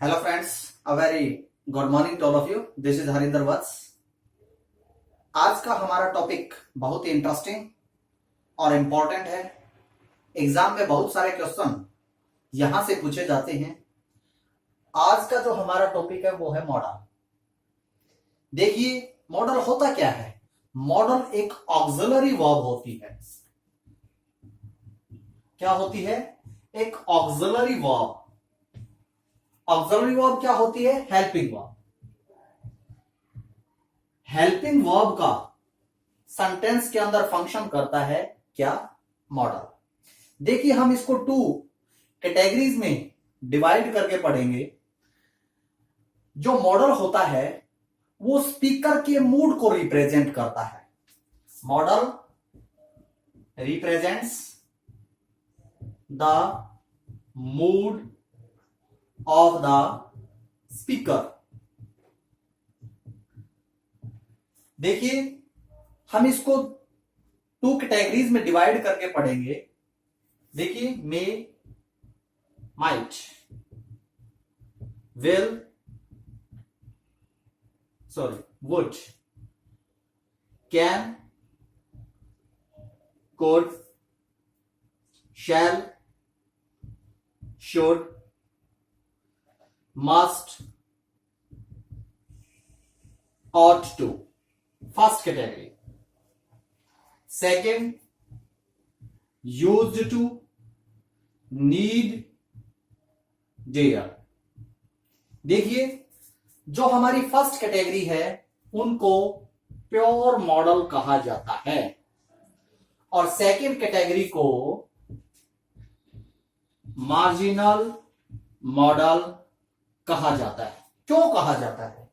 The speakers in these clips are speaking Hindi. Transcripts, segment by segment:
Hello friends, a very good morning to all of you. This is Harinder Vats. आज का हमारा टॉपिक बहुत ही इंटरेस्टिंग और इंपॉर्टेंट है। एग्जाम में बहुत सारे क्वेश्चन यहां से पूछे जाते हैं। आज का जो हमारा टॉपिक है वो है मॉडल। देखिए, मॉडल होता क्या है। मॉडल एक ऑक्सिलरी वर्ब होती है। क्या होती है? एक ऑक्सिलरी वर्ब। ऑक्सिलरी वर्ब क्या होती है? Helping verb. हेल्पिंग वर्ब का सेंटेंस के अंदर फंक्शन करता है क्या? मॉडल। देखिए, हम इसको टू कैटेगरीज में डिवाइड करके पढ़ेंगे। जो मॉडल होता है वो स्पीकर के मूड को रिप्रेजेंट करता है। Model represents the mood off the speaker. देखिए, हम इसको टू कैटेगरीज में डिवाइड करके पढ़ेंगे। देखिए, may, might, will, would, can, could, shall, should, must, ought to। First category. Second, used to, need, dare. देखिए, जो हमारी फर्स्ट कैटेगरी है उनको प्योर मॉडल कहा जाता है और सेकेंड कैटेगरी को मार्जिनल मॉडल कहा जाता है। क्यों कहा जाता है?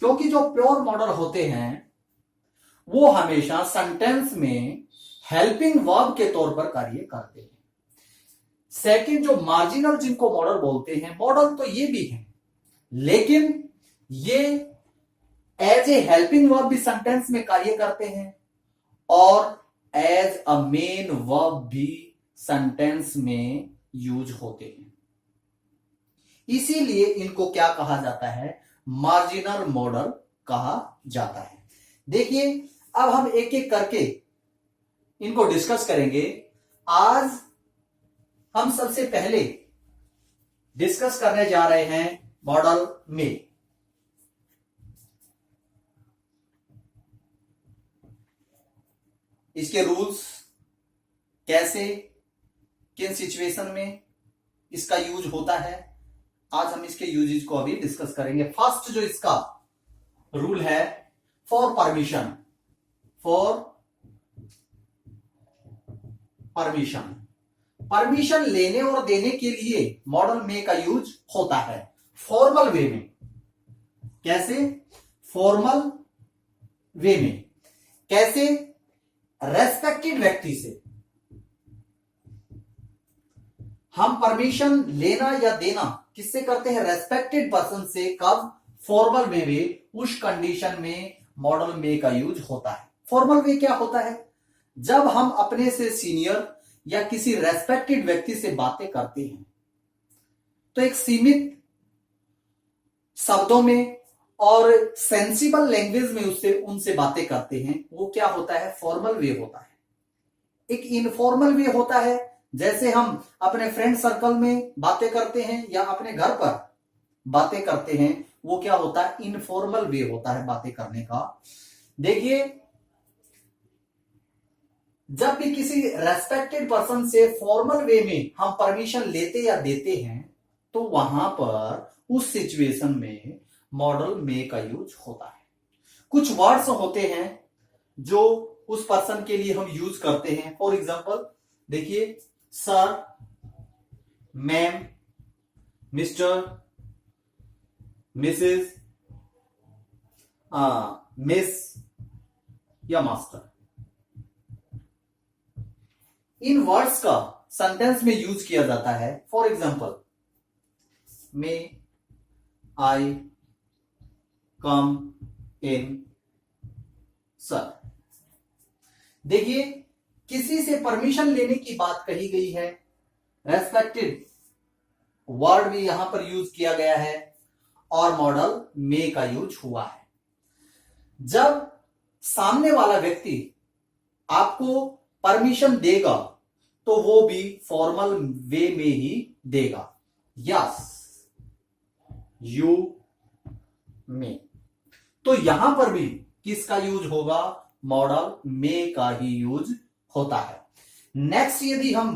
क्योंकि जो प्योर मॉडल होते हैं वो हमेशा सेंटेंस में हेल्पिंग वर्ब के तौर पर कार्य करते हैं। सेकंड, जो मार्जिनल जिनको मॉडल बोलते हैं, मॉडल तो ये भी है लेकिन ये एज ए हेल्पिंग वर्ब भी सेंटेंस में कार्य करते हैं और एज अ मेन वर्ब भी सेंटेंस में यूज होते हैं। इसीलिए इनको क्या कहा जाता है? मार्जिनल मॉडल कहा जाता है। देखिए, अब हम एक एक करके इनको डिस्कस करेंगे। आज हम सबसे पहले डिस्कस करने जा रहे हैं मॉडल में। इसके रूल्स, कैसे, किन सिचुएशन में इसका यूज होता है, आज हम इसके यूजेज को अभी डिस्कस करेंगे। फर्स्ट जो इसका रूल है, for permission. For permission, permission लेने और देने के लिए मॉडल में का यूज होता है फॉर्मल वे में। कैसे? फॉर्मल वे में। कैसे? रेस्पेक्टेड व्यक्ति से हम परमिशन लेना या देना किससे करते हैं? रेस्पेक्टेड पर्सन से। कब? फॉर्मल वे में। उस कंडीशन में मॉडल में का यूज होता है। फॉर्मल वे क्या होता है? जब हम अपने से सीनियर या किसी रेस्पेक्टेड व्यक्ति से बातें करते हैं तो एक सीमित शब्दों में और सेंसिबल लैंग्वेज में उससे उनसे बातें करते हैं। वो क्या होता है? फॉर्मल वे होता है। एक इनफॉर्मल वे होता है, जैसे हम अपने फ्रेंड सर्कल में बातें करते हैं या अपने घर पर बातें करते हैं, वो क्या होता है? इनफॉर्मल वे होता है बातें करने का। देखिए, जब भी किसी रेस्पेक्टेड पर्सन से फॉर्मल वे में हम परमिशन लेते या देते हैं तो वहां पर उस सिचुएशन में मॉडल में का यूज होता है। कुछ वर्ड्स होते हैं जो उस पर्सन के लिए हम यूज करते हैं। फॉर एग्जांपल, देखिए, sir, ma'am, mister, Mrs, miss या मास्टर। इन वर्ड्स का सेंटेंस में यूज किया जाता है। For example, may I come in sir. देखिए, किसी से परमिशन लेने की बात कही गई है, रेस्पेक्टेड वर्ड भी यहां पर यूज किया गया है और मॉडल मे का यूज हुआ है। जब सामने वाला व्यक्ति आपको परमिशन देगा तो वो भी फॉर्मल वे में ही देगा, यस यू मे। तो यहां पर भी किसका यूज होगा? मॉडल मे का ही यूज होता है। नेक्स्ट यदि हम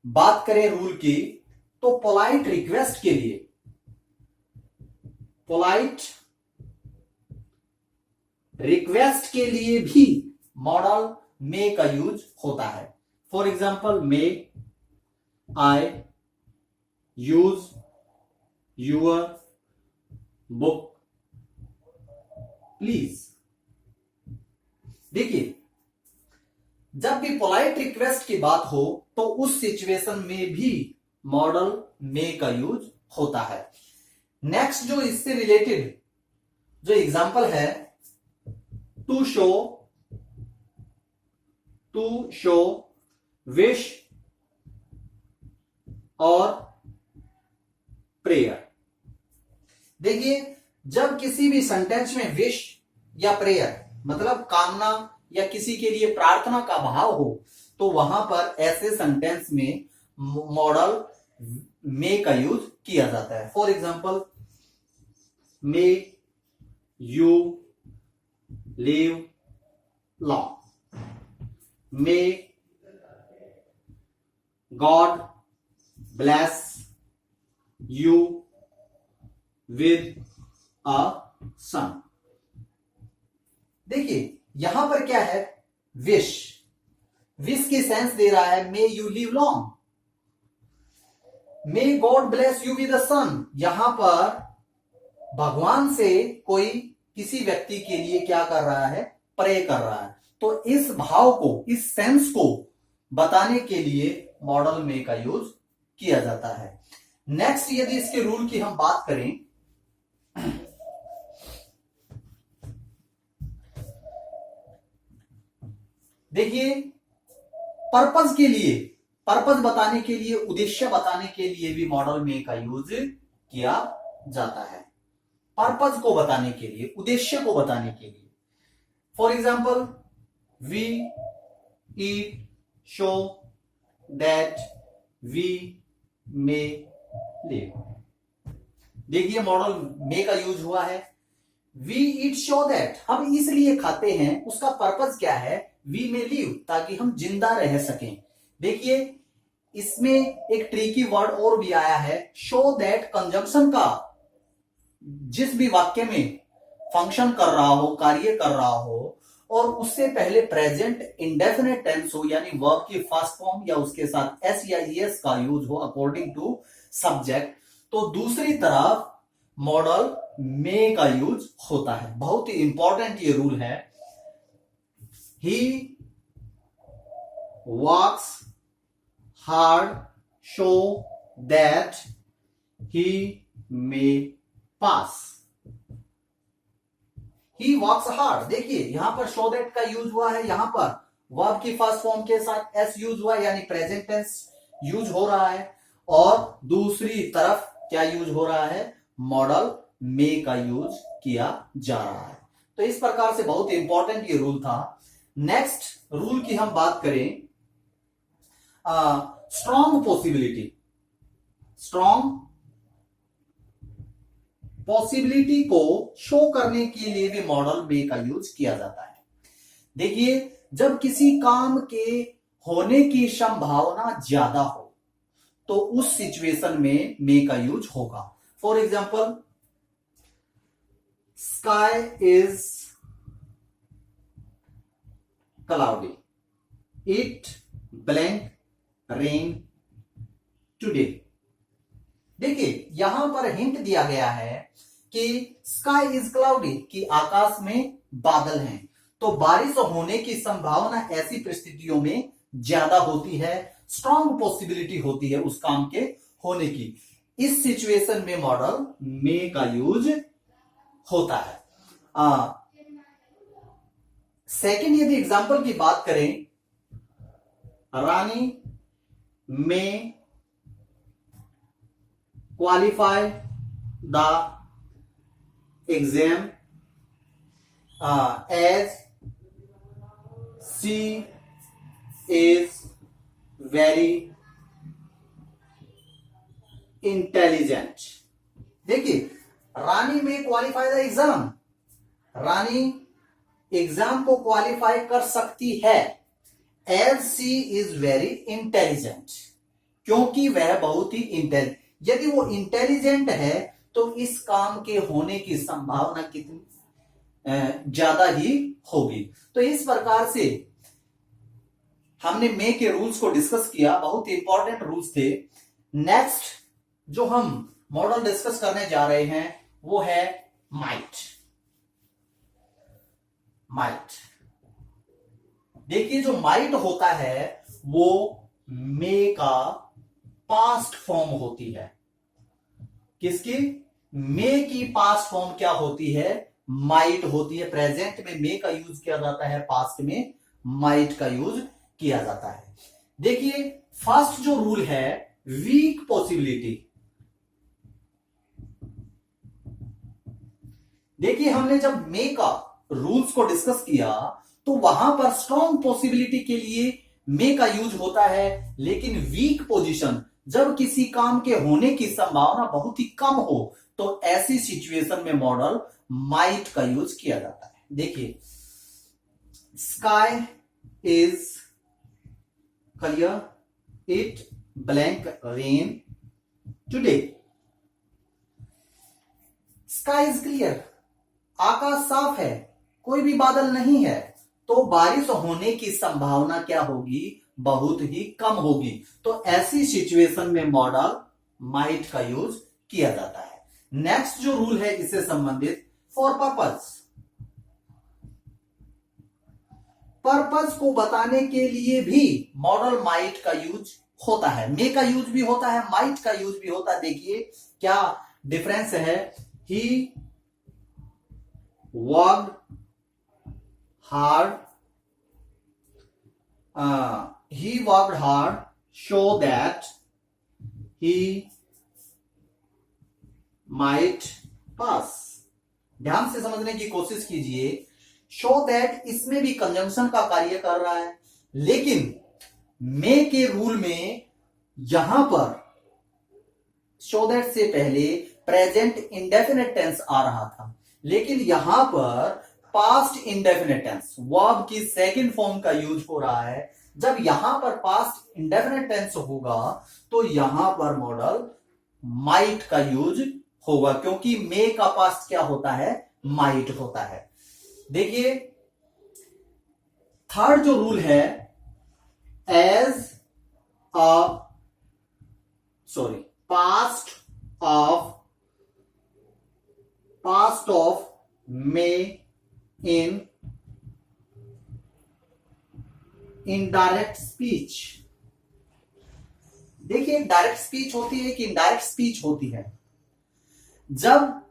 बात करें रूल की, तो पोलाइट रिक्वेस्ट के लिए, पोलाइट रिक्वेस्ट के लिए भी मॉडल मे का यूज होता है। For example, may I use your book please. देखिए, जब भी पोलाइट रिक्वेस्ट की बात हो तो उस सिचुएशन में भी मॉडल मे का यूज होता है। नेक्स्ट जो इससे रिलेटेड जो एग्जांपल है, टू शो विश और प्रेयर। देखिए, जब किसी भी सेंटेंस में विश या प्रेयर मतलब कामना या किसी के लिए प्रार्थना का भाव हो, तो वहां पर ऐसे सेंटेंस में मॉडल मे का यूज किया जाता है। For example, may you live long, may God bless you with a son. देखिए, यहां पर क्या है? विश, विश की सेंस दे रहा है may you live long. May God bless you with a son, यहां पर भगवान से कोई किसी व्यक्ति के लिए क्या कर रहा है? प्रे कर रहा है। तो इस भाव को, इस सेंस को बताने के लिए मॉडल मे का यूज किया जाता है। नेक्स्ट यदि इसके रूल की हम बात करें, देखिए, पर्पज के लिए, पर्पज बताने के लिए, उद्देश्य बताने के लिए भी मॉडल मे का यूज किया जाता है। पर्पज को बताने के लिए, उद्देश्य को बताने के लिए। For example, we eat so that we may live. देखिए, मॉडल मे का यूज हुआ है। वी ईट शो दैट, हम इसलिए खाते हैं, उसका पर्पज क्या है? वी मे लिव, ताकि हम जिंदा रह सकें। देखिए, इसमें एक ट्रिकी वर्ड और भी आया है, शो दैट कंजंक्शन का जिस भी वाक्य में फंक्शन कर रहा हो, कार्य कर रहा हो, और उससे पहले प्रेजेंट इंडेफिनिट टेंस हो, यानी वर्ब की फर्स्ट फॉर्म या उसके साथ एस या ईएस का यूज हो अकॉर्डिंग टू सब्जेक्ट, तो दूसरी तरफ मॉडल मे का यूज होता है। बहुत ही इंपॉर्टेंट ये रूल है। He works hard show that he may pass. He works hard, देखिए यहां पर शो दैट का यूज हुआ है, यहां पर वर्ब की फर्स्ट फॉर्म के साथ एस यूज हुआ है, यानी प्रेजेंट टेंस यूज हो रहा है, और दूसरी तरफ क्या यूज हो रहा है? मॉडल मे का यूज किया जा रहा है। तो इस प्रकार से बहुत इंपॉर्टेंट ये रूल था। नेक्स्ट रूल की हम बात करें, स्ट्रॉन्ग पॉसिबिलिटी। स्ट्रॉन्ग पॉसिबिलिटी को शो करने के लिए भी मॉडल मे का यूज किया जाता है। देखिए, जब किसी काम के होने की संभावना ज्यादा हो तो उस सिचुएशन में मे का यूज होगा। For example, sky is cloudy, it blank rain today. देखिए, यहां पर हिंट दिया गया है कि स्काई इज क्लाउडी, कि आकाश में बादल हैं, तो बारिश होने की संभावना ऐसी परिस्थितियों में ज्यादा होती है, स्ट्रॉन्ग पॉसिबिलिटी होती है उस काम के होने की। इस सिचुएशन में मॉडल मे का यूज होता है। सेकंड यदि एग्जांपल की बात करें, Rani may qualify the exam as she is very intelligent. देखिए, Rani may qualify the exam, Rani exam को क्वालिफाई कर सकती है as she is very intelligent, क्योंकि वह बहुत ही यदि वो इंटेलिजेंट है तो इस काम के होने की संभावना कितनी ज्यादा ही होगी। तो इस प्रकार से हमने मे के रूल्स को डिस्कस किया, बहुत इंपॉर्टेंट रूल्स थे। नेक्स्ट जो हम मॉडल डिस्कस करने जा रहे हैं वो है माइट। माइट, देखिए जो माइट होता है वो मे का पास्ट फॉर्म होती है। किसकी? मे की पास्ट फॉर्म क्या होती है? माइट होती है। प्रेजेंट में मे का यूज किया जाता है, पास्ट में माइट का यूज किया जाता है। देखिए फर्स्ट जो रूल है वीक पॉसिबिलिटी। देखिए हमने जब मे का रूल्स को डिस्कस किया तो वहां पर स्ट्रॉन्ग पॉसिबिलिटी के लिए मे का यूज होता है, लेकिन वीक पोजीशन जब किसी काम के होने की संभावना बहुत ही कम हो तो ऐसी सिचुएशन में मॉडल माइट का यूज किया जाता है। देखिए sky is clear, it blank rain today. Sky is clear, आकाश साफ है, कोई भी बादल नहीं है, तो बारिश होने की संभावना क्या होगी? बहुत ही कम होगी। तो ऐसी सिचुएशन में मॉडल माइट का यूज किया जाता है। नेक्स्ट जो रूल है इससे संबंधित फॉर पर्पस। पर्पस को बताने के लिए भी मॉडल माइट का यूज होता है। मे का यूज भी होता है, माइट का यूज भी होता है। देखिए क्या डिफरेंस है। He worked hard, he worked hard so that he might pass। ध्यान से समझने की कोशिश कीजिए। शो दैट इसमें भी कंजंक्शन का कार्य कर रहा है, लेकिन मे के रूल में यहां पर शो दैट से पहले प्रेजेंट इंडेफिनिट टेंस आ रहा था, लेकिन यहां पर पास्ट इंडेफिनिट टेंस वर्ब की सेकंड फॉर्म का यूज हो रहा है। जब यहां पर पास्ट इंडेफिनिट टेंस होगा तो यहां पर मॉडल माइट का यूज होगा, क्योंकि मे का पास्ट क्या होता है? माइट होता है। देखिए थर्ड जो रूल है as a past of may in indirect speech. देखिए डायरेक्ट स्पीच होती है कि इनडायरेक्ट स्पीच होती है। जब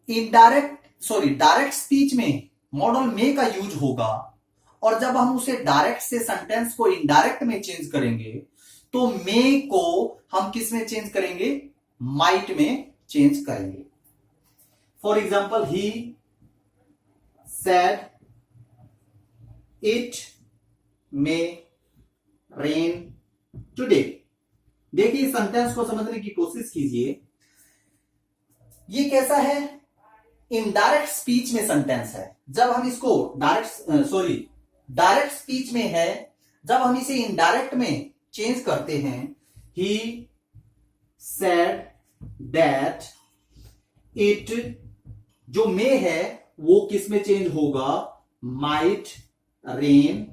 डायरेक्ट स्पीच में मॉडल मे का यूज होगा, और जब हम उसे डायरेक्ट से सेंटेंस को इनडायरेक्ट में चेंज करेंगे तो मे को हम किस में चेंज करेंगे? माइट में चेंज करेंगे। For example he said it may rain today. देखिए सेंटेंस को समझने की कोशिश कीजिए। ये कैसा है? इनडायरेक्ट स्पीच में सेंटेंस है। जब हम इसको डायरेक्ट स्पीच में है, जब हम इसे इनडायरेक्ट में चेंज करते हैं, ही सेड दैट इट, जो मे है वो किस में चेंज होगा? Might rain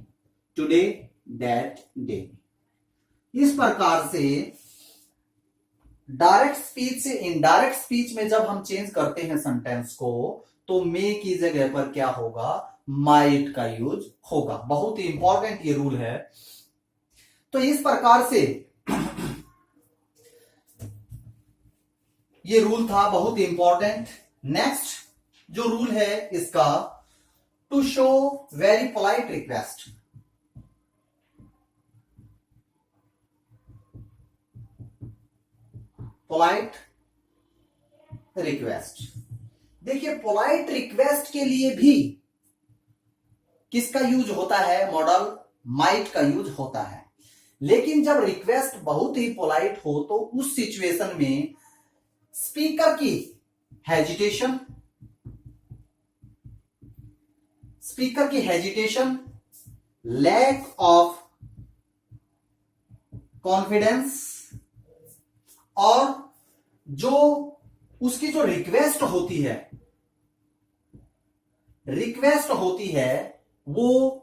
today that day. इस प्रकार से डायरेक्ट स्पीच से इनडायरेक्ट स्पीच में जब हम चेंज करते हैं सेंटेंस को, तो मे की जगह पर क्या होगा? माइट का यूज होगा। बहुत ही इंपॉर्टेंट ये रूल है। तो इस प्रकार से ये रूल था, बहुत ही इंपॉर्टेंट। नेक्स्ट जो रूल है इसका, to show very polite request. Polite request, देखिए पोलाइट रिक्वेस्ट के लिए भी किसका यूज होता है, मॉडल माइट का यूज होता है। लेकिन जब रिक्वेस्ट बहुत ही पोलाइट हो तो उस सिचुएशन में स्पीकर की हेजिटेशन, लैक ऑफ कॉन्फिडेंस और जो उसकी जो रिक्वेस्ट होती है वो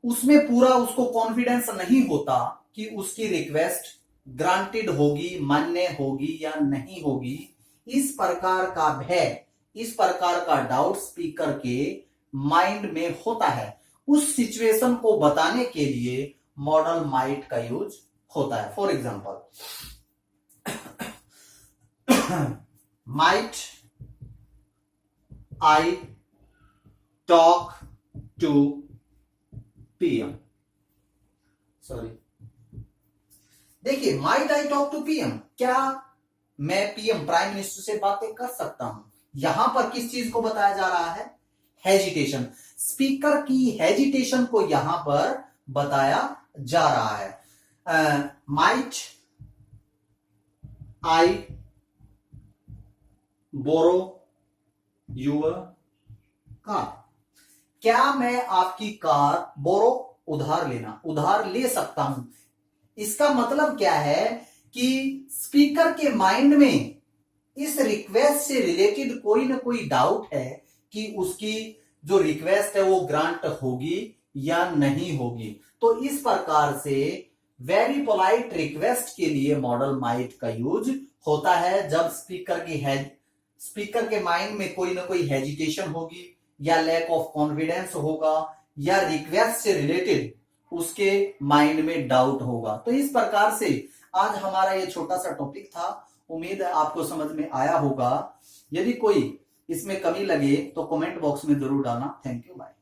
उसमें पूरा उसको कॉन्फिडेंस नहीं होता कि उसकी रिक्वेस्ट ग्रांटेड होगी, मान्य होगी या नहीं होगी। इस प्रकार का भय, इस प्रकार का डाउट स्पीकर के माइंड में होता है। उस सिचुएशन को बताने के लिए मॉडल माइट का यूज होता है। For example, might I talk to PM, sorry, देखिए might I talk to PM, क्या मैं पीएम प्राइम मिनिस्टर से बातें कर सकता हूं। यहां पर किस चीज को बताया जा रहा है, हेजिटेशन, स्पीकर की हेजिटेशन को यहां पर बताया जा रहा है। Might I borrow your car, क्या मैं आपकी कार बोरो उधार ले सकता हूं। इसका मतलब क्या है कि स्पीकर के माइंड में इस रिक्वेस्ट से रिलेटेड कोई ना कोई डाउट है कि उसकी जो रिक्वेस्ट है वो ग्रांट होगी या नहीं होगी। तो इस प्रकार से वेरी पोलाइट रिक्वेस्ट के लिए मॉडल माइट का यूज होता है जब स्पीकर के माइंड में कोई ना कोई हेजिटेशन होगी या लैक ऑफ कॉन्फिडेंस होगा या रिक्वेस्ट से रिलेटेड उसके माइंड में डाउट होगा। तो इस प्रकार से आज हमारा ये छोटा सा टॉपिक था। उम्मीद है आपको समझ में आया होगा। यदि कोई इसमें कमी लगे तो कमेंट बॉक्स में जरूर डालना। Thank you, bye.